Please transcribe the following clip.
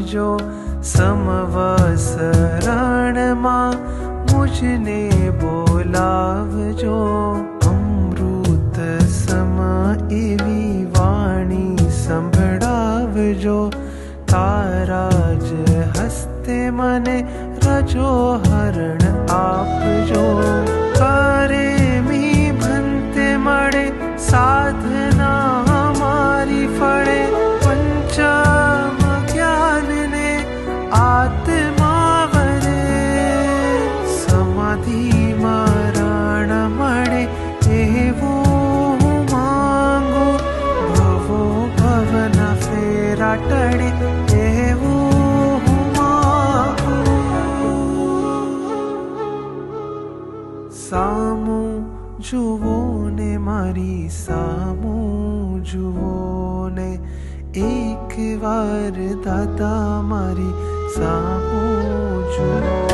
આવજો સમવસરણમાં મુझने બોલાવજો અમૃત સમ એવી વાણી સંભળાવજો તારા જ હસ્તે મને રજો હરણ આપજો કરે મી ભંતે મળે સાધના મારી ફળે પંચમ જ્ઞાનને આત્મા વરે સમાધિ મરણ મળે એવું માંગો ભવો ભવન ફેરા ટળે એવું માંગો સામું જુઓ ને મારી સામું જુઓ ને એક વાર દાદા મારી સામું જુઓ